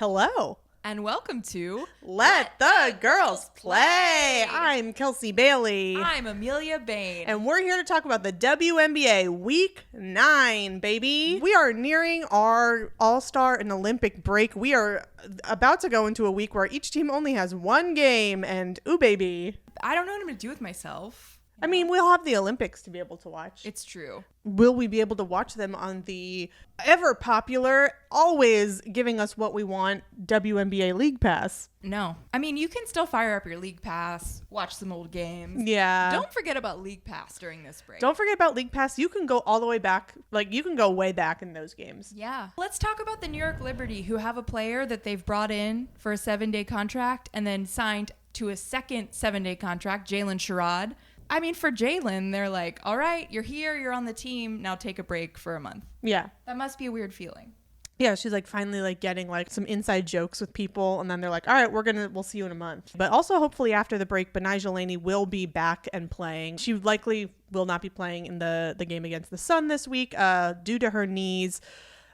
Hello. And welcome to Let the Girls Play. I'm Kelsey Bailey. I'm Amelia Bain. And we're here to talk about the WNBA Week 9, baby. We are nearing our All-Star and Olympic break. We are about to go into a week where each team only has one game. And, ooh, baby. I don't know what I'm going to do with myself. I mean, we'll have the Olympics to be able to watch. It's true. Will we be able to watch them on the ever popular, always giving us what we want, WNBA League Pass? No. I mean, you can still fire up your League Pass, watch some old games. Yeah. Don't forget about League Pass during this break. Don't forget about League Pass. You can go all the way back. Like, you can go way back in those games. Yeah. Let's talk about the New York Liberty, who have a player that they've brought in for a 7-day contract and then signed to a second 7-day contract, Jalen Sherrod. I mean, for Jalen, they're like, all right, you're here, you're on the team, now take a break for a month. Yeah. That must be a weird feeling. Yeah, she's like finally like getting like some inside jokes with people, and then they're like, all right, we'll see you in a month. But also hopefully after the break, Benijah Laney will be back and playing. She likely will not be playing in the game against the Sun this week due to her knees.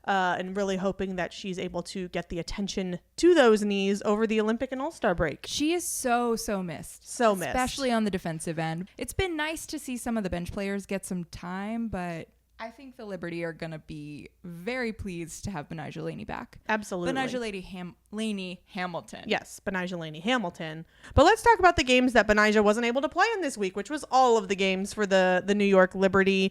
And really hoping that she's able to get the attention to those knees over the Olympic and All-Star break. She is so missed. So missed. Especially on the defensive end. It's been nice to see some of the bench players get some time, but I think the Liberty are going to be very pleased to have Benijah Laney back. Absolutely. Benijah Laney Hamilton. Yes, Benijah Laney Hamilton. But let's talk about the games that Benijah wasn't able to play in this week, which was all of the games for the New York Liberty.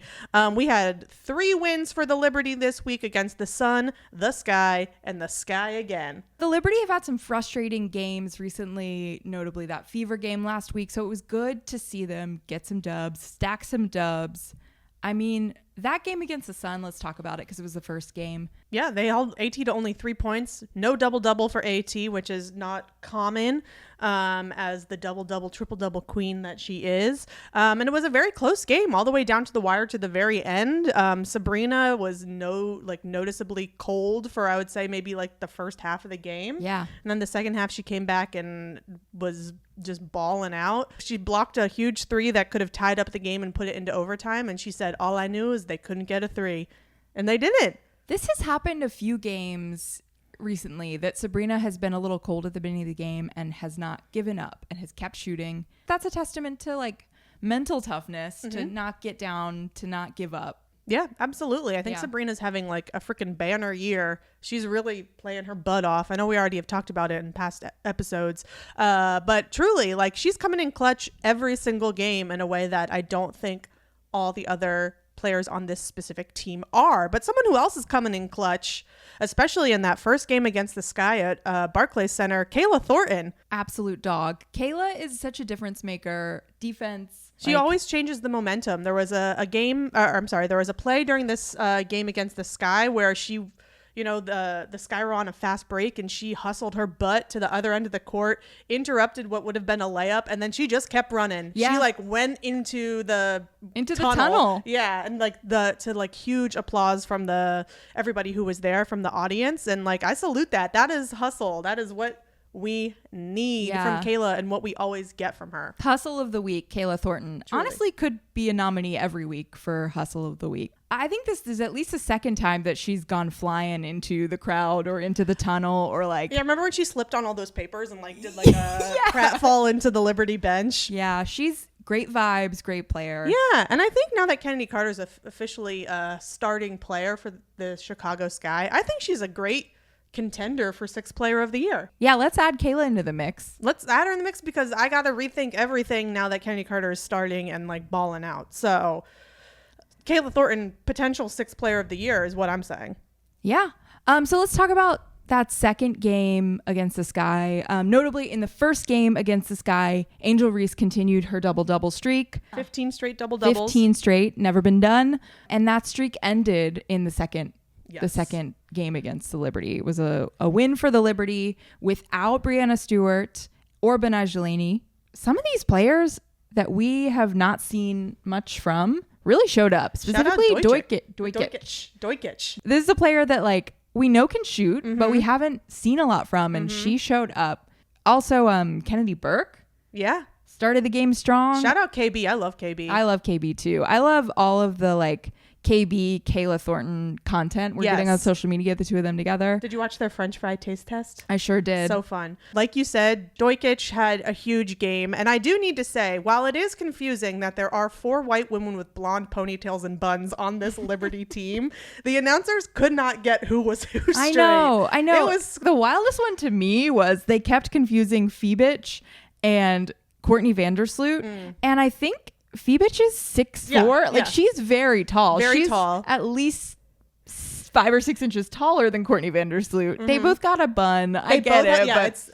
We had 3 wins for the Liberty this week against the Sun, the Sky, and the Sky again. The Liberty have had some frustrating games recently, notably that Fever game last week. So it was good to see them get some dubs, stack some dubs. I mean, that game against the Sun, let's talk about it because it was the first game. Yeah, they held AT to only 3 points. No double-double for AT, which is not common as the double-double, triple-double queen that she is. And it was a very close game all the way down to the wire to the very end. Sabrina was noticeably cold for, I would say, maybe like the first half of the game. Yeah. And then the second half, she came back and was just balling out. She blocked a huge 3 that could have tied up the game and put it into overtime. And she said, all I knew is they couldn't get a 3. And they didn't. This has happened a few games recently that Sabrina has been a little cold at the beginning of the game and has not given up and has kept shooting. That's a testament to like mental toughness, to not get down, to not give up. Yeah, absolutely. I think Sabrina's having like a freaking banner year. She's really playing her butt off. I know we already have talked about it in past episodes, but truly, like, she's coming in clutch every single game in a way that I don't think all the other players on this specific team are. But someone who else is coming in clutch, especially in that first game against the Sky at Barclays Center, Kayla Thornton. Absolute dog. Kayla is such a difference maker. Defense. She always changes the momentum. There was there was a play during this game against the Sky where she, the Sky were on a fast break and she hustled her butt to the other end of the court, interrupted what would have been a layup, and then she just kept running. Yeah. She like went into the tunnel. Yeah, and like huge applause from everybody who was there from the audience, and like I salute that. That is hustle. That is what we need from Kayla and what we always get from her. Hustle of the week, Kayla Thornton. Truly. Honestly, could be a nominee every week for Hustle of the Week. I think this is at least the second time that she's gone flying into the crowd or into the tunnel or like... Yeah, remember when she slipped on all those papers and like did like a pratfall into the Liberty bench? Yeah, she's great vibes, great player. Yeah, and I think now that Kennedy Carter's officially a starting player for the Chicago Sky, I think she's a great contender for 6th player of the year. Yeah, let's add Kayla into the mix. Let's add her in the mix because I got to rethink everything now that Kennedy Carter is starting and like balling out. So Kayla Thornton, potential 6th player of the year is what I'm saying. Yeah. So let's talk about that second game against the Sky. Notably in the first game against the Sky, Angel Reese continued her double-double streak. 15 straight double-doubles. 15 straight, never been done. And that streak ended in the second game against the Liberty. It was a win for the Liberty without Breanna Stewart or Benijah Laney. Some of these players that we have not seen much from really showed up. Specifically Dojkic. This is a player that like we know can shoot, but we haven't seen a lot from, and she showed up. Also, Kennedy Burke. Yeah. Started the game strong. Shout out KB. I love KB. I love KB too. I love all of the like KB, Kayla Thornton content we're getting on social media, the two of them together. Did you watch their French fry taste test? I sure did. So fun. Like you said, Dojkic had a huge game. And I do need to say, while it is confusing that there are 4 white women with blonde ponytails and buns on this Liberty team, the announcers could not get who was who straight. I know. It was the wildest one to me was they kept confusing Fibich and Courtney Vandersloot. And I think Fibich is 6'4". She's very tall. She's tall. At least 5 or 6 inches taller than Courtney Vandersloot. They both got a bun. I get it. But it's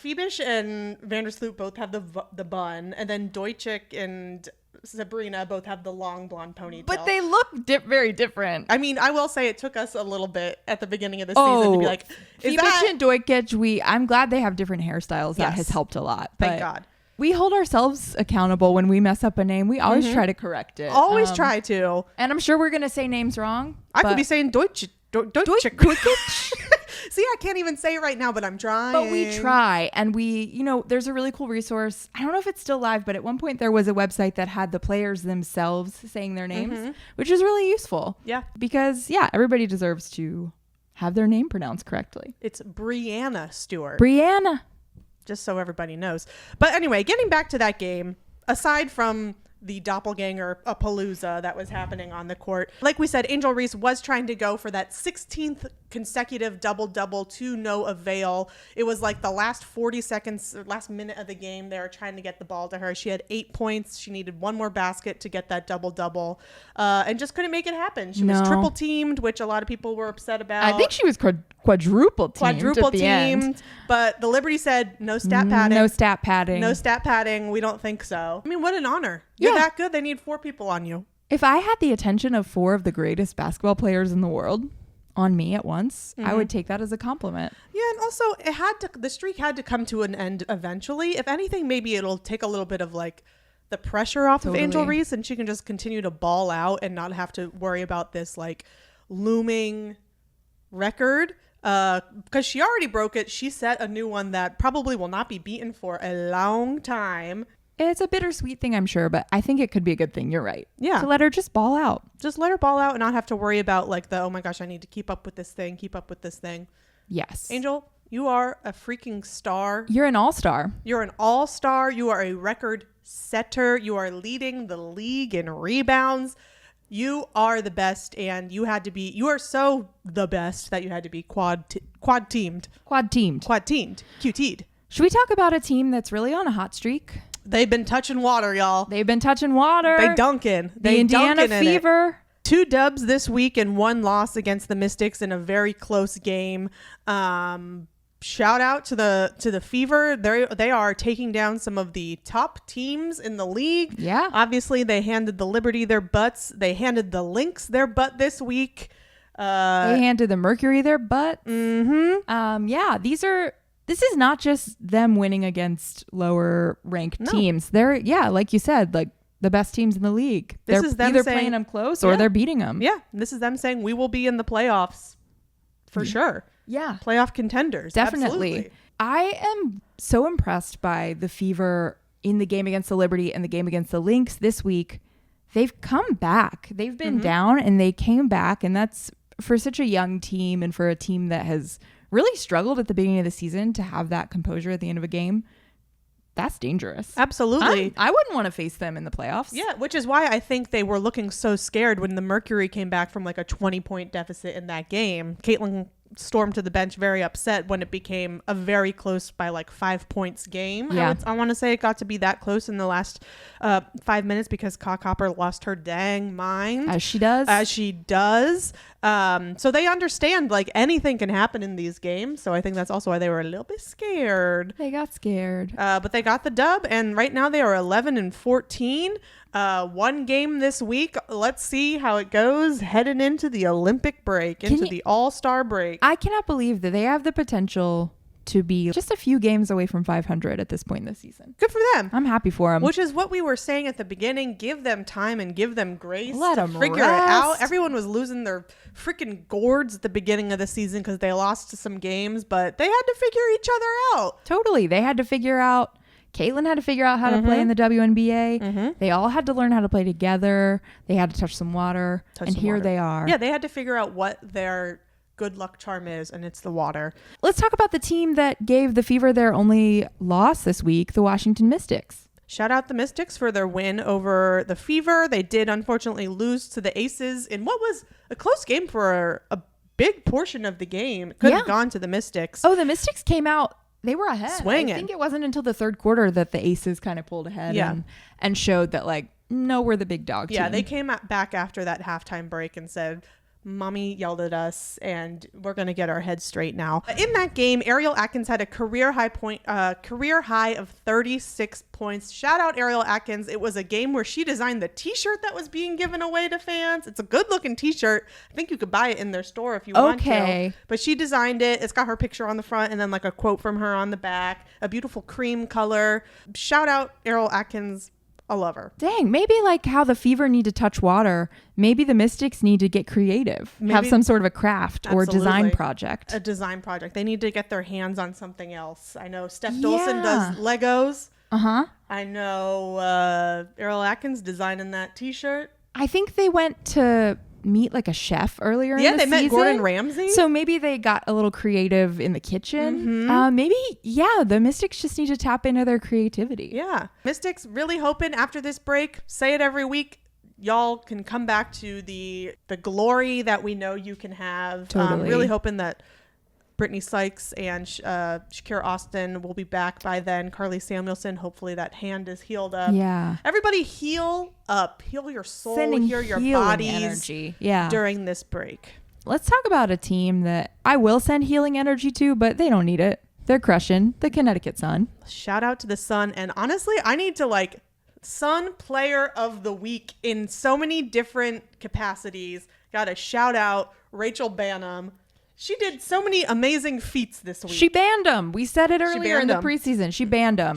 Fibich and Vandersloot both have the bun, and then Dojkic and Sabrina both have the long blonde ponytail. But they look very different. I mean, I will say it took us a little bit at the beginning of the season to be like, Fibich and Dojkic, I'm glad they have different hairstyles. That has helped a lot. Thank God. We hold ourselves accountable when we mess up a name. We always try to correct it. Always try to. And I'm sure we're going to say names wrong. I could be saying Dojkic. See, I can't even say it right now, but I'm trying. But we try. And there's a really cool resource. I don't know if it's still live, but at one point there was a website that had the players themselves saying their names, which is really useful. Yeah. Because, everybody deserves to have their name pronounced correctly. It's Brianna Stewart. Brianna. Just so everybody knows. But anyway, getting back to that game, aside from the doppelganger palooza that was happening on the court, like we said, Angel Reese was trying to go for that 16th consecutive double-double to no avail. It was like the last 40 seconds, or last minute of the game, they were trying to get the ball to her. She had 8 points. She needed one more basket to get that double-double, and just couldn't make it happen. She was triple teamed, which a lot of people were upset about. I think she was quadruple teamed. But the Liberty said no stat padding. No stat padding. No stat padding. We don't think so. I mean, what an honor. You're that good. They need 4 people on you. If I had the attention of 4 of the greatest basketball players in the world on me at once, I would take that as a compliment. Yeah, and also the streak had to come to an end eventually. If anything, maybe it'll take a little bit of like the pressure off of Angel Reese, and she can just continue to ball out and not have to worry about this like looming record. Because she already broke it. She set a new one that probably will not be beaten for a long time. It's a bittersweet thing, I'm sure, but I think it could be a good thing. You're right. Yeah. To let her just ball out. Just let her ball out and not have to worry about like oh my gosh, I need to keep up with this thing. Yes. Angel, you are a freaking star. You're an all-star. You're an all-star. You are a record setter. You are leading the league in rebounds. You are the best, and you are so the best that you had to be quad teamed. QT'd. Should we talk about a team that's really on a hot streak? They've been touching water, y'all. They've been touching water. They dunking. The Indiana Fever. 2 dubs this week and 1 loss against the Mystics in a very close game. Shout out to the Fever. They are taking down some of the top teams in the league. Yeah. Obviously, they handed the Liberty their butts. They handed the Lynx their butt this week. They handed the Mercury their butt. Mm-hmm. This is not just them winning against lower ranked teams. They're like you said, like the best teams in the league. They're either playing them close or they're beating them. Yeah. This is them saying we will be in the playoffs for sure. Yeah. Playoff contenders. Definitely. Absolutely. I am so impressed by the Fever in the game against the Liberty and the game against the Lynx this week. They've come back. They've been down and they came back. And that's for such a young team and for a team that has really struggled at the beginning of the season to have that composure at the end of a game. That's dangerous. Absolutely. I wouldn't want to face them in the playoffs. Yeah, which is why I think they were looking so scared when the Mercury came back from like a 20-point deficit in that game. Caitlin stormed to the bench very upset when it became a very close by like 5 points game. Yeah. I want to say it got to be that close in the last 5 minutes because Cockhopper lost her dang mind. As she does. So they understand like anything can happen in these games. So I think that's also why they were a little bit scared. They got scared. But they got the dub, and right now they are 11-14. 1 game this week. Let's see how it goes heading into the Olympic break, the All-Star break. I cannot believe that they have the potential to be just a few games away from 500 at this point this season. Good for them. I'm happy for them. Which is what we were saying at the beginning. Give them time and give them grace. Let them figure it out. Everyone was losing their freaking gourds at the beginning of the season because they lost to some games, but they had to figure each other out. Totally. They had to figure out Caitlin had to figure out how to play in the WNBA. They all had to learn how to play together. They had to touch some water. They are. Yeah, they had to figure out what their good luck charm is, and it's the water. Let's talk about the team that gave the Fever their only loss this week, the Washington Mystics. Shout out the Mystics for their win over the Fever. They did unfortunately lose to the Aces in what was a close game for a big portion of the game. It could have gone to the Mystics. Oh, the Mystics came out. They were ahead. Swinging. I think it wasn't until the third quarter that the Aces kind of pulled ahead and showed that, like, no, we're the big dog team. Yeah, they came back after that halftime break and said, Mommy yelled at us and we're going to get our heads straight now. In that game, Ariel Atkins had a career high of 36 points. Shout out Ariel Atkins. It was a game where she designed the t-shirt that was being given away to fans. It's a good looking t-shirt. I think you could buy it in their store if you want to. But she designed it. It's got her picture on the front and then like a quote from her on the back. A beautiful cream color. Shout out Ariel Atkins. I love her. Dang, maybe like how the Fever need to touch water, maybe the Mystics need to get creative, have some sort of a craft or design project. A design project. They need to get their hands on something else. I know Steph Dolson does Legos. I know Ariel Atkins designing that t-shirt. I think they went to meet like a chef earlier in the season. Yeah, they met Gordon Ramsay. So maybe they got a little creative in the kitchen. Maybe, the Mystics just need to tap into their creativity. Yeah. Mystics really hoping after this break, say it every week, y'all can come back to the glory that we know you can have. Totally. Really hoping that Brittany Sykes and Shakira Austin will be back by then. Carly Samuelson, hopefully that hand is healed up. Yeah. Everybody heal up. Heal your soul. Heal your bodies energy. During this break. Let's talk about a team that I will send healing energy to, but they don't need it. They're crushing the Connecticut Sun. Shout out to the Sun. And honestly, I need to Sun Player of the Week in so many different capacities. Got to shout out Rachel Bannum. She did so many amazing feats this week. She banned them. We said it earlier in the preseason. She banned them.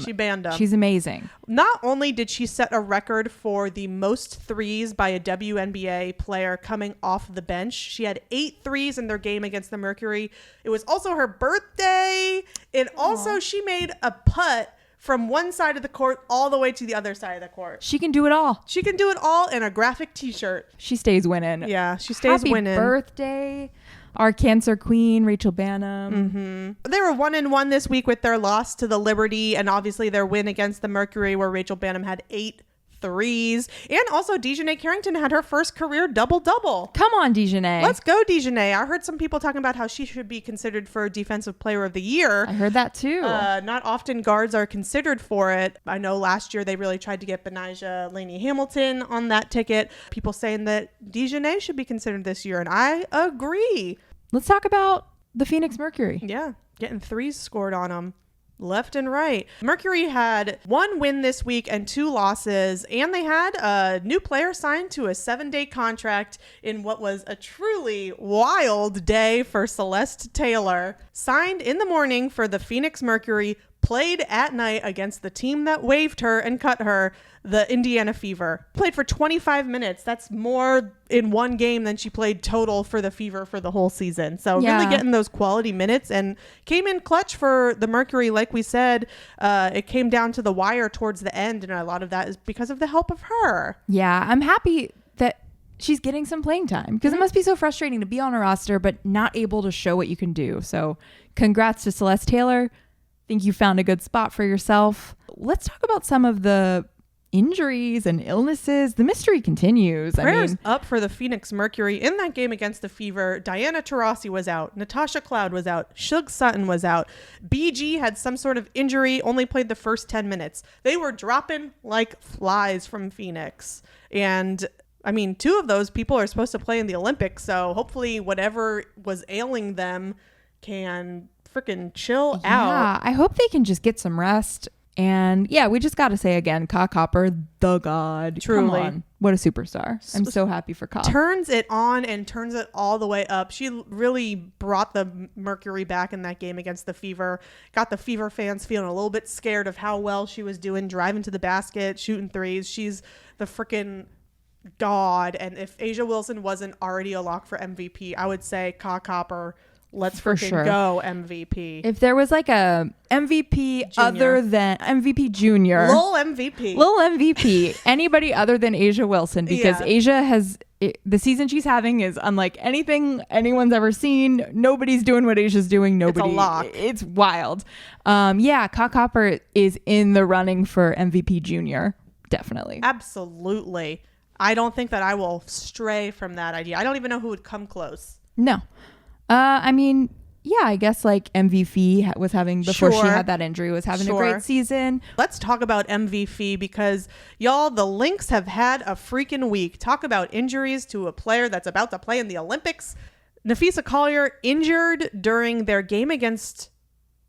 She's amazing. Not only did she set a record for the most threes by a WNBA player coming off the bench, she had 8 threes in their game against the Mercury. It was also her birthday. And also she made a putt from one side of the court all the way to the other side of the court. She can do it all. She can do it all in a graphic t-shirt. She stays winning. Yeah, she stays winning. Happy birthday. Our Cancer Queen, Rachel Bannum. They were 1-1 this week with their loss to the Liberty and obviously their win against the Mercury where Rachel Bannum had 8 threes. And also Dejanay Carrington had her first career double-double. Come on, Dejanay. Let's go, Dejanay. I heard some people talking about how she should be considered for Defensive Player of the Year. I heard that too. Not often guards are considered for it. I know last year they really tried to get Benijah Laney Hamilton on that ticket. People saying that Dejanay should be considered this year, and I agree. Let's talk about the Phoenix Mercury. Yeah, getting threes scored on them. Left and right. Mercury had 1 win this week and 2 losses, and they had a new player signed to a 7-day contract in what was a truly wild day for Celeste Taylor. Signed in the morning for the Phoenix Mercury, played at night against the team that waived her and cut her, the Indiana Fever. Played for 25 minutes. That's more in one game than she played total for the Fever for the whole season. So really getting those quality minutes and came in clutch for the Mercury. Like we said, it came down to the wire towards the end, and a lot of that is because of the help of her. Yeah, I'm happy that she's getting some playing time because it must be so frustrating to be on a roster but not able to show what you can do. So congrats to Celeste Taylor. Think you found a good spot for yourself. Let's talk about some of the injuries and illnesses. The mystery continues. Prayers up for the Phoenix Mercury. In that game against the Fever, Diana Taurasi was out. Natasha Cloud was out. Shug Sutton was out. BG had some sort of injury, only played the first 10 minutes. They were dropping like flies from Phoenix. And 2 of those people are supposed to play in the Olympics. So hopefully whatever was ailing them can freaking chill out. Yeah, I hope they can just get some rest. And yeah, we just got to say again, Ka Copper, the god. Truly. Come on. What a superstar. I'm so happy for Ka. Turns it on and turns it all the way up. She really brought the Mercury back in that game against the Fever. Got the Fever fans feeling a little bit scared of how well she was doing, driving to the basket, shooting threes. She's the freaking god. And if Asia Wilson wasn't already a lock for MVP, I would say Ka Copper let's freaking go MVP. If there was like a MVP other than MVP Junior, Lil MVP, anybody other than Asia Wilson, because Asia has the season she's having is unlike anything anyone's ever seen. Nobody's doing what Asia's doing. Nobody. It's a lock. It's wild. Ka Copper is in the running for MVP Junior. Definitely. Absolutely. I don't think that I will stray from that idea. I don't even know who would come close. No. I mean, I guess like MVP was having, before she had that injury, was having a great season. Let's talk about MVP because, y'all, the Lynx have had a freaking week. Talk about injuries to a player that's about to play in the Olympics. Nafisa Collier injured during their game against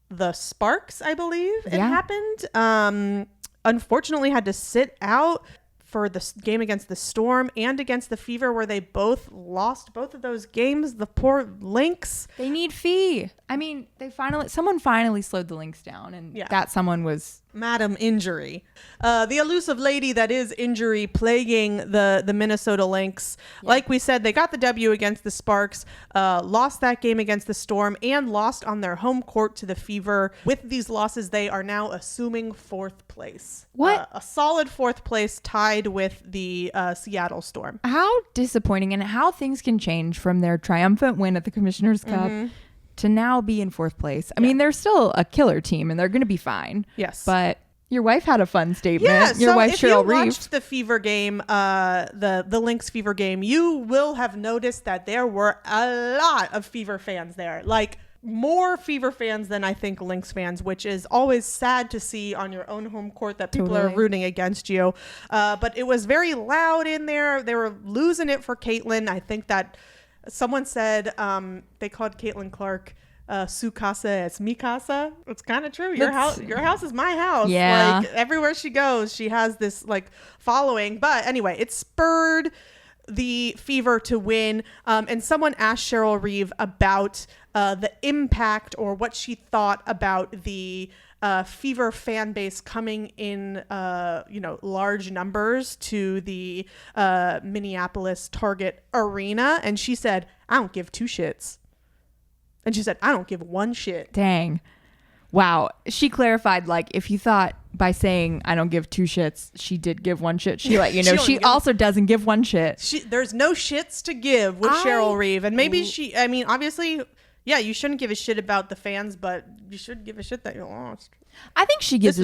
the Sparks, I believe it happened. Unfortunately had to sit out for the game against the Storm and against the Fever, where they both lost both of those games. The poor Lynx. They need fee. I mean, someone finally slowed the Lynx down, and that someone was Madam Injury. The elusive lady that is Injury plaguing the Minnesota Lynx. Like we said, they got the W against the Sparks, lost that game against the Storm, and lost on their home court to the Fever. With these losses, they are now assuming 4th place. What? A solid 4th place, tied with the Seattle Storm. How disappointing, and how things can change from their triumphant win at the Commissioner's Cup to now be in 4th place. I mean, they're still a killer team, and they're going to be fine. Yes. But your wife had a fun statement. Yeah, your wife, Cheryl Reese. If you watched the Fever game, the Lynx Fever game, you will have noticed that there were a lot of Fever fans there. Like, more Fever fans than I think Lynx fans, which is always sad to see on your own home court that people are rooting against you. But it was very loud in there. They were losing it for Caitlin. I think that someone said they called Caitlin Clark su casa es mi casa. It's kind of true. Your house is my house. Yeah. Like, everywhere she goes, she has this like following. But anyway, it spurred the Fever to win. And someone asked Cheryl Reeve about the impact, or what she thought about the Fever fan base coming in, large numbers to the Minneapolis Target Arena. And she said, I don't give 2 shits. And she said, I don't give 1 shit. Dang. Wow. She clarified, like, if you thought by saying I don't give 2 shits, she did give 1 shit. She let you know she also doesn't give 1 shit. There's no shits to give with Cheryl Reeve. And maybe obviously, you shouldn't give a shit about the fans, but you should give a shit that you lost. I think she gives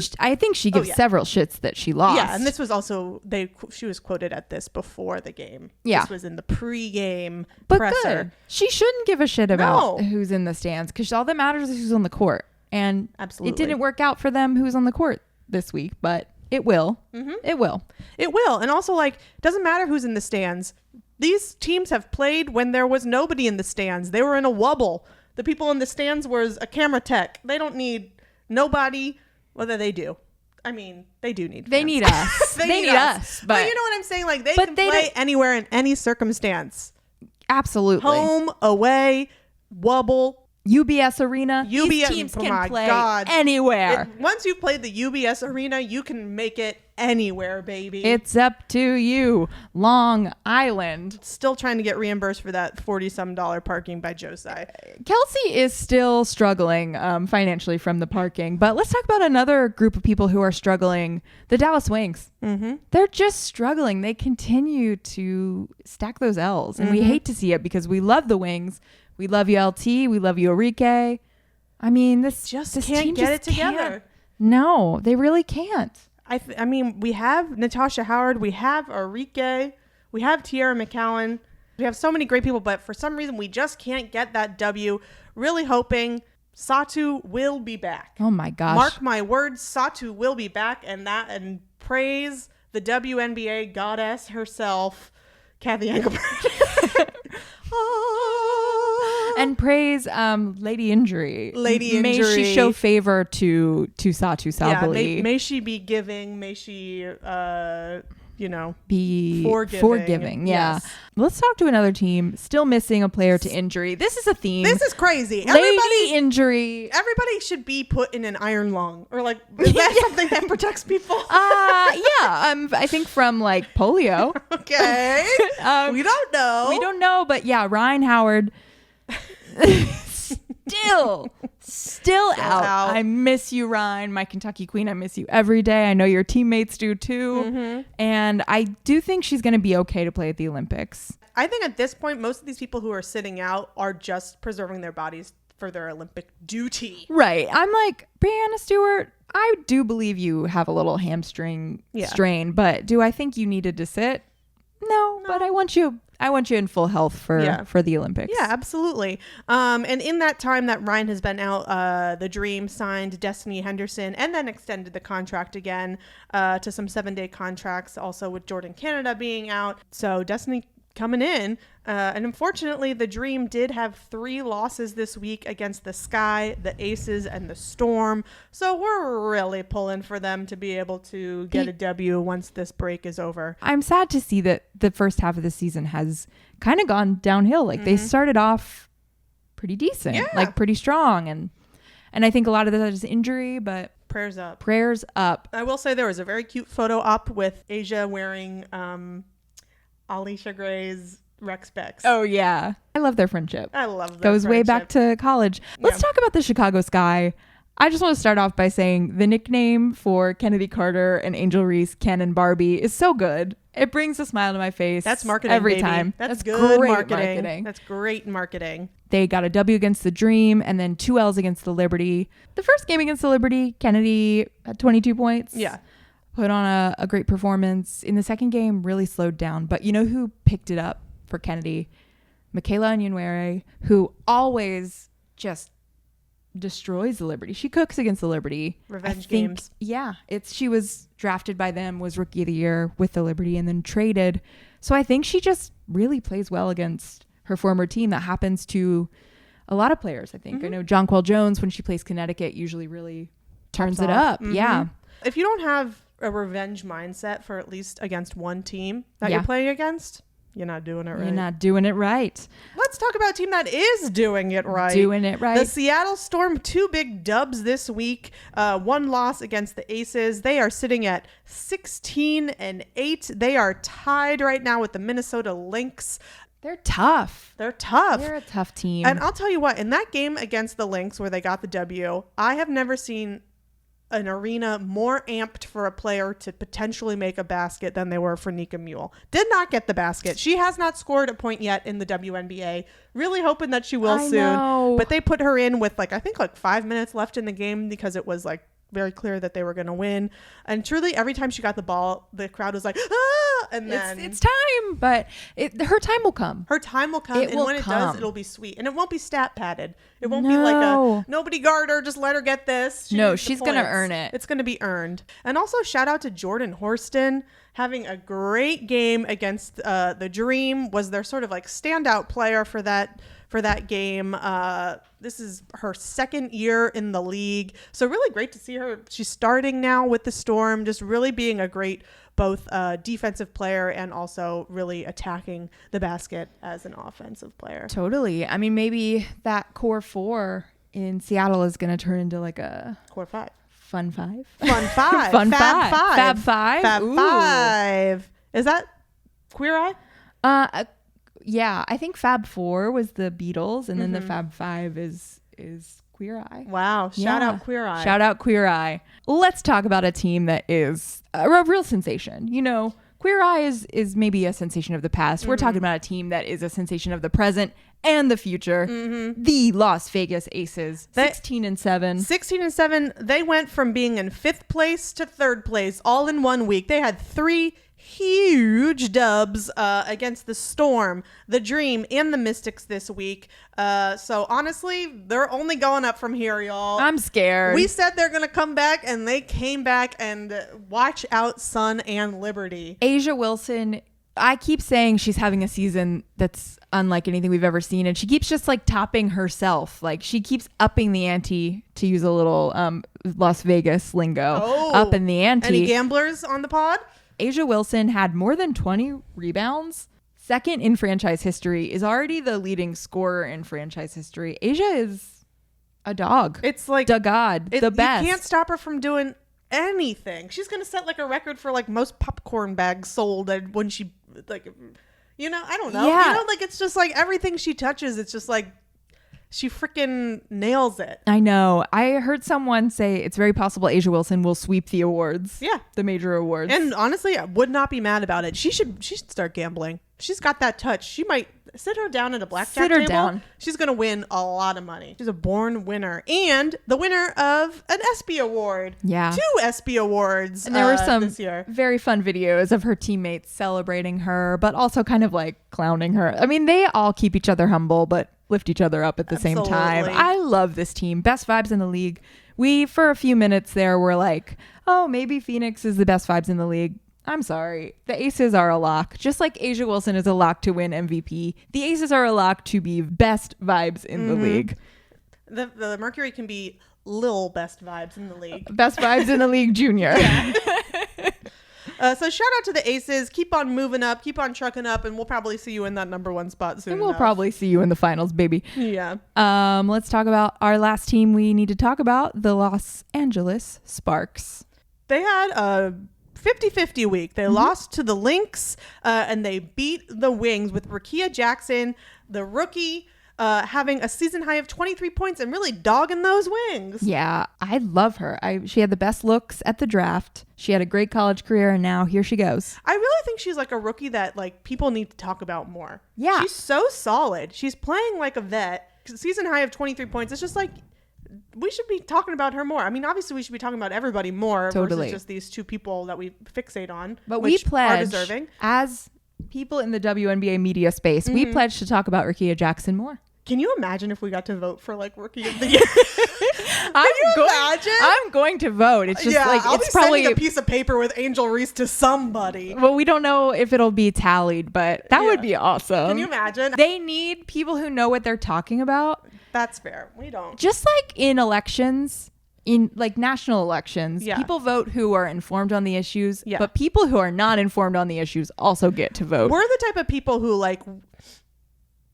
several shits that she lost. Yeah, and this was also she was quoted at this before the game. Yeah, this was in the pre-game presser. Good. She shouldn't give a shit about who's in the stands, because all that matters is who's on the court. And it didn't work out for them who's on the court this week, but it will. Mm-hmm. It will. And also, like, it doesn't matter who's in the stands. These teams have played when there was nobody in the stands. They were in a wubble. The people in the stands was a camera tech. They don't need nobody. Whether they do. I mean, they do need fans. They need us. they need us. But you know what I'm saying? Like, they can play anywhere in any circumstance. Absolutely. Home, away, wubble. UBS Arena. These teams can play anywhere. Once you've played the UBS Arena, you can make it anywhere, baby. It's up to you. Long Island. Still trying to get reimbursed for that $40-some parking by Josai. Kelsey is still struggling financially from the parking. But let's talk about another group of people who are struggling. The Dallas Wings. Mm-hmm. They're just struggling. They continue to stack those L's. And we hate to see it, because we love the Wings. We love you, LT. We love you, Enrique. I mean, this can't get it together. No, they really can't. I mean, we have Natasha Howard. We have Enrique. We have Tiara McCowan. We have so many great people, but for some reason, we just can't get that W. Really hoping Satu will be back. Oh, my gosh. Mark my words, Satu will be back, and praise the WNBA goddess herself, Kathy Engelbert. And praise Lady Injury. May she show favor to Satu Sabali. Yeah, may she be giving. May she, be forgiving. Yeah. Yes. Let's talk to another team still missing a player to injury. This is a theme. This is crazy. Lady Injury. Everybody should be put in an iron lung, or like, is that something that protects people? I think from like polio. Okay. We don't know. But yeah, Ryan Howard still out. I miss you, Ryan, my Kentucky queen. I miss you every day. I know your teammates do too. And I do think she's going to be okay to play at the Olympics. I think at this point, most of these people who are sitting out are just preserving their bodies for their Olympic duty. Right. I'm like, Brianna Stewart, I do believe you have a little hamstring strain, but do I think you needed to sit? No, but I want you in full health for the Olympics. Yeah, absolutely. And in that time that Ryan has been out, the Dream signed Destiny Henderson and then extended the contract again to some 7-day contracts, also with Jordan Canada being out. So Destiny coming in. And unfortunately, the Dream did have 3 losses this week against the Sky, the Aces, and the Storm. So we're really pulling for them to be able to get a W once this break is over. I'm sad to see that the first half of the season has kind of gone downhill. Like they started off pretty decent, like pretty strong. And I think a lot of that is injury, but prayers up. Prayers up. I will say there was a very cute photo up with Asia wearing Alicia Gray's rec specs. Oh yeah, I love their friendship. I love that. Goes way back to college. Let's talk about the Chicago Sky. I just want to start off by saying the nickname for Kennedy Carter and Angel Reese, Ken and Barbie, is so good. It brings a smile to my face. That's marketing every baby. time. That's good marketing. That's great marketing. They got a W against the Dream and then 2 L's against the Liberty. The first game against the Liberty, Kennedy had 22 points. Yeah. Put on a great performance. In the second game, really slowed down. But you know who picked it up for Kennedy? Michaela Onyenwere, who always just destroys the Liberty. She cooks against the Liberty. Revenge games. Yeah. She was drafted by them, was Rookie of the Year with the Liberty, and then traded. So I think she just really plays well against her former team. That happens to a lot of players, I think. I know Jonquel Jones, when she plays Connecticut, usually really turns it up. Yeah. If you don't have a revenge mindset for at least against one team that you're playing against, you're not doing it right. You're not doing it right. Let's talk about a team that is doing it right. Doing it right. The Seattle Storm, 2 big dubs this week. 1 loss against the Aces. They are sitting at 16-8. They are tied right now with the Minnesota Lynx. They're tough. They're tough. They're a tough team. And I'll tell you what, in that game against the Lynx where they got the W, I have never seen an arena more amped for a player to potentially make a basket than they were for Nika Mule. Did not get the basket. She has not scored a point yet in the WNBA. Really hoping that she will soon. Know. But they put her in with I think 5 minutes left in the game because it was very clear that they were going to win. And truly, every time she got the ball, the crowd was like, ah! And then it's time. But her time will come. Her time will come. And when it does, it'll be sweet. And it won't be stat padded. It won't be like a nobody guard her, just let her get this. She's going to earn it. It's going to be earned. And also shout out to Jordan Horston having a great game against the Dream. Was their sort of standout player for that game. This is her 2nd year in the league. So really great to see her. She's starting now with the Storm, just really being a great both defensive player and also really attacking the basket as an offensive player. Totally. I mean, maybe that core 4 in Seattle is going to turn into a core 5. Fun 5. Fun 5. Fun Fab 5. Fab 5. Fab 5. Is that Queer Eye? Yeah, I think Fab 4 was the Beatles, and then the Fab 5 is Queer Eye. Wow. Shout out Queer Eye. Shout out Queer Eye. Let's talk about a team that is a real sensation. Queer Eye is maybe a sensation of the past. We're talking about a team that is a sensation of the present and the future. The Las Vegas Aces, 16-7. 16-7. They went from being in 5th place to 3rd place all in 1 week. They had 3 huge dubs against the Storm, the Dream, and the Mystics this week. So honestly, they're only going up from here, y'all. I'm scared. We said they're going to come back, and they came back, and watch out, Sun and Liberty. Asia Wilson, I keep saying she's having a season that's unlike anything we've ever seen, and she keeps just topping herself. She keeps upping the ante, to use a little Las Vegas lingo. Up in the ante. Any gamblers on the pod? Asia Wilson had more than 20 rebounds. 2nd in franchise history, is already the leading scorer in franchise history. Asia is a dog. It's the god, the best. You can't stop her from doing anything. She's going to set a record for most popcorn bags sold when she I don't know. Yeah. It's just everything she touches, it's just she freaking nails it. I know. I heard someone say it's very possible Asia Wilson will sweep the awards. Yeah. The major awards. And honestly, I would not be mad about it. She should start gambling. She's got that touch. She might sit her down at a blackjack table. Down. She's going to win a lot of money. She's a born winner. And the winner of an ESPY award. Yeah. 2 ESPY awards. And there were some very fun videos of her teammates celebrating her, but also kind of like clowning her. I mean, they all keep each other humble, but lift each other up at the same time. I love this team. Best vibes in the league. We, for a few minutes there, were like, oh, maybe Phoenix is the best vibes in the league. I'm sorry. The Aces are a lock. Just like Asia Wilson is a lock to win MVP, the Aces are a lock to be best vibes in the league. The Mercury can be Lil best vibes in the league. Best vibes in the league junior. Yeah. So shout out to the Aces. Keep on moving up. Keep on trucking up. And we'll probably see you in that number 1 spot soon. And we'll probably see you in the finals, baby. Yeah. Let's talk about our last team we need to talk about, the Los Angeles Sparks. They had a 50-50 week. They lost to the Lynx and they beat the Wings with Rickea Jackson, the rookie, having a season high of 23 points and really dogging those Wings. Yeah, I love her. She had the best looks at the draft. She had a great college career, and now here she goes. I really think she's like a rookie that like people need to talk about more. Yeah. She's so solid. She's playing like a vet. Season high of 23 points. It's just like, we should be talking about her more. I mean, obviously we should be talking about everybody more versus just these 2 people that we fixate on. But we pledge, as people in the WNBA media space, we pledge to talk about Rickea Jackson more. Can you imagine if we got to vote for like Rookie of the Year? I'm going to vote. It's just like I'll it's be probably sending a piece of paper with Angel Reese to somebody. Well, we don't know if it'll be tallied, but that would be awesome. Can you imagine? They need people who know what they're talking about. That's fair. We don't. Just like in elections, in like national elections, people vote who are informed on the issues, but people who are not informed on the issues also get to vote. We're the type of people who like,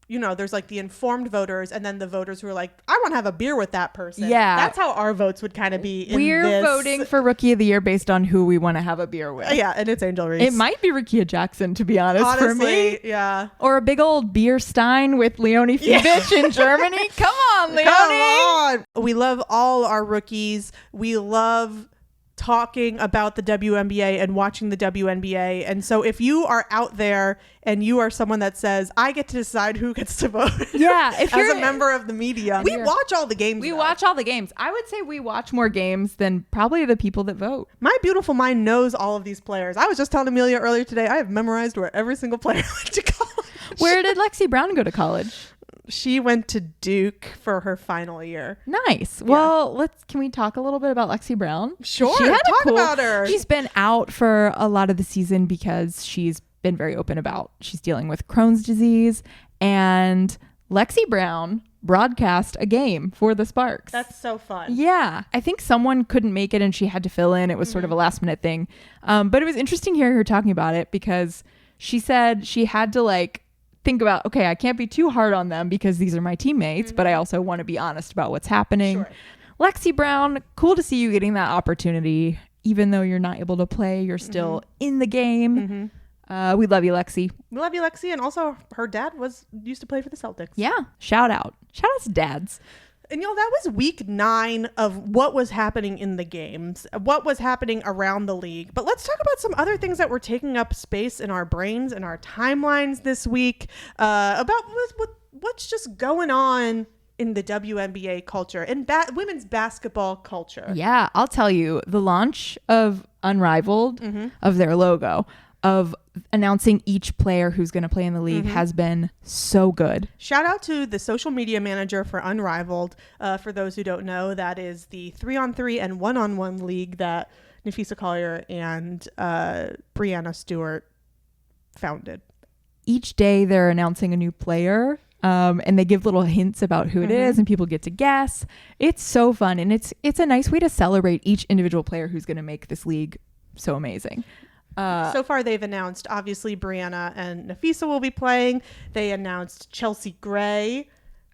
you know, there's like the informed voters and then the voters who are like, I want to have a beer with that person. Yeah. That's how our votes would kind of be. We're voting for Rookie of the Year based on who we want to have a beer with. Yeah. And it's Angel Reese. It might be Rickea Jackson, to be honest, for me. Yeah. Or a big old beer stein with Leonie Fiebich in Germany. Come on, Leonie. Come on. We love all our rookies. We love talking about the WNBA and watching the WNBA. And so if you are out there and you are someone that says, I get to decide who gets to vote. Yeah. If as a member of the media, we watch all the games. We watch all the games. I would say we watch more games than probably the people that vote. My beautiful mind knows all of these players. I was just telling Amelia earlier today, I have memorized where every single player went to college. Where did Lexi Brown go to college? She went to Duke for her final year. Nice. Well, can we talk a little bit about Lexi Brown? Sure. Talk about her. She's been out for a lot of the season because she's been very open about she's dealing with Crohn's disease. And Lexi Brown broadcast a game for the Sparks. That's so fun. Yeah. I think someone couldn't make it and she had to fill in. It was sort of a last minute thing. But it was interesting hearing her talking about it because she said she had to like think about, okay, I can't be too hard on them because these are my teammates, but I also want to be honest about what's happening. Sure. Lexi Brown, cool to see you getting that opportunity. Even though you're not able to play, you're still in the game. We love you, Lexi. We love you, Lexi. And also her dad used to play for the Celtics. Yeah. Shout out to dads. And that was week 9 of what was happening in the games, what was happening around the league. But let's talk about some other things that were taking up space in our brains and our timelines this week, about what's just going on in the WNBA culture and women's basketball culture. Yeah, I'll tell you, the launch of Unrivaled, of their logo, of announcing each player who's going to play in the league has been so good. Shout out to the social media manager for Unrivaled. For those who don't know, that is the 3-on-3 and 1-on-1 league that Nafisa Collier and Brianna Stewart founded. Each day they're announcing a new player, and they give little hints about who it is, and people get to guess. It's so fun, and it's a nice way to celebrate each individual player who's going to make this league so amazing. So far, they've announced, obviously, Brianna and Nafisa will be playing. They announced Chelsea Gray,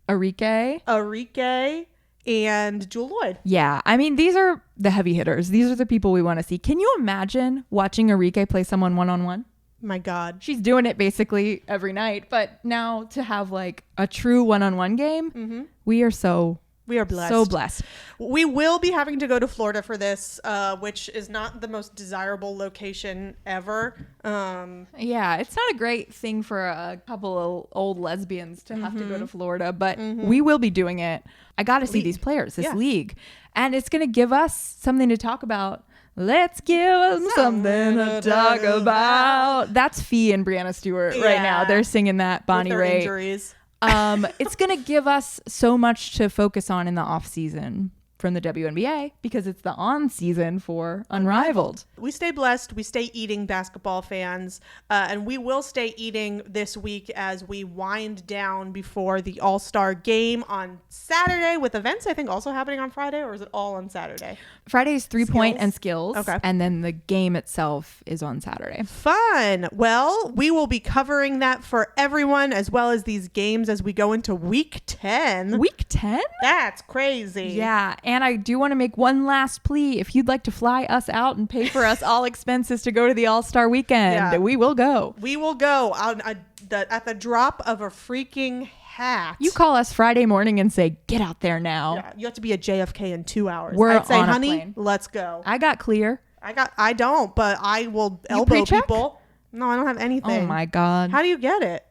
Arike, and Jewel Lloyd. Yeah. I mean, these are the heavy hitters. These are the people we want to see. Can you imagine watching Arike play someone one-on-one? My God. She's doing it basically every night. But now to have like a true one-on-one game, we are blessed. So blessed. We will be having to go to Florida for this, which is not the most desirable location ever. Yeah, it's not a great thing for a couple of old lesbians to have to go to Florida, but we will be doing it. I got to see these players, this league. And it's going to give us something to talk about. Let's give them something to talk about. That's Fee and Brianna Stewart right now. They're singing that Bonnie Raitt. Injuries. It's going to give us so much to focus on in the off season from the WNBA because it's the on season for Unrivaled. We stay blessed. We stay eating, basketball fans. And we will stay eating this week as we wind down before the All-Star game on Saturday with events, I think, also happening on Friday, or is it all on Saturday? Friday's 3-point and skills. Okay. And then the game itself is on Saturday. Fun. Well, we will be covering that for everyone as well as these games as we go into week 10. Week 10? That's crazy. Yeah. And I do want to make one last plea. If you'd like to fly us out and pay for us all expenses to go to the All-Star weekend, we will go. We will go at the drop of a freaking hat. You call us Friday morning and say, get out there now. Yeah, you have to be at JFK in 2 hours. I'd say, honey, let's go. I got clear. I don't, but I will elbow people. No, I don't have anything. Oh my God. How do you get it?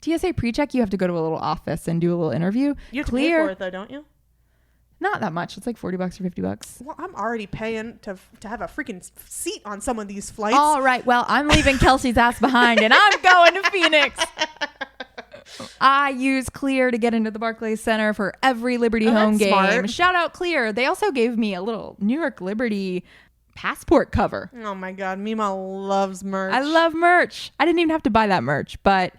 TSA pre-check, you have to go to a little office and do a little interview. You have to pay for it though, don't you? Not that much. It's like $40 or $50. Well, I'm already paying to have a freaking seat on some of these flights. All right. Well, I'm leaving Kelsey's ass behind and I'm going to Phoenix. I use Clear to get into the Barclays Center for every Liberty home game. Smart. Shout out Clear. They also gave me a little New York Liberty passport cover. Oh my God. Mima loves merch. I love merch. I didn't even have to buy that merch, but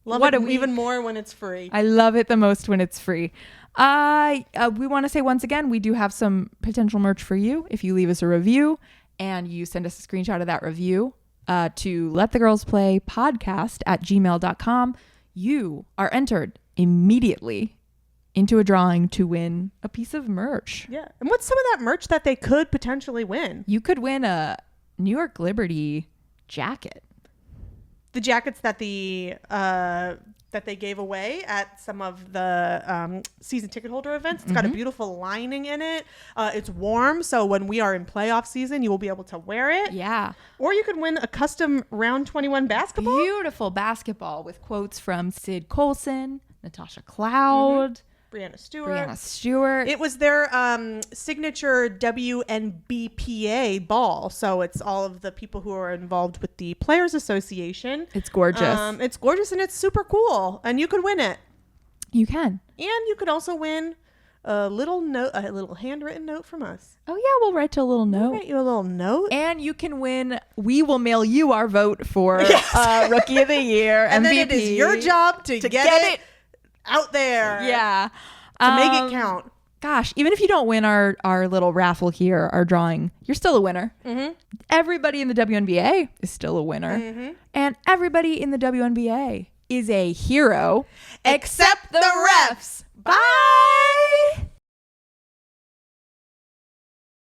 love it even more when it's free. I love it the most when it's free. We want to say once again, we do have some potential merch for you. If you leave us a review and you send us a screenshot of that review to letthegirlsplaypodcast@gmail.com, you are entered immediately into a drawing to win a piece of merch. Yeah. And what's some of that merch that they could potentially win? You could win a New York Liberty jacket. The jackets that that they gave away at some of the season ticket holder events. It's got a beautiful lining in it. It's warm, so when we are in playoff season, you will be able to wear it. Yeah. Or you could win a custom round 21 basketball. Beautiful basketball with quotes from Sid Colson, Natasha Cloud, Brianna Stewart. It was their signature WNBPA ball. So it's all of the people who are involved with the Players Association. It's gorgeous. It's gorgeous and it's super cool. And you could win it. You can. And you could also win a little note, a little handwritten note from us. Oh, yeah. We'll write you a little note. We'll write you a little note. And you can win. We will mail you our vote for Rookie of the Year, and MVP. then it is your job to get it out there. Yeah. To make it count. Gosh, even if you don't win our little raffle here, our drawing, you're still a winner. Everybody in the WNBA is still a winner. And everybody in the WNBA is a hero. Except the refs. Bye.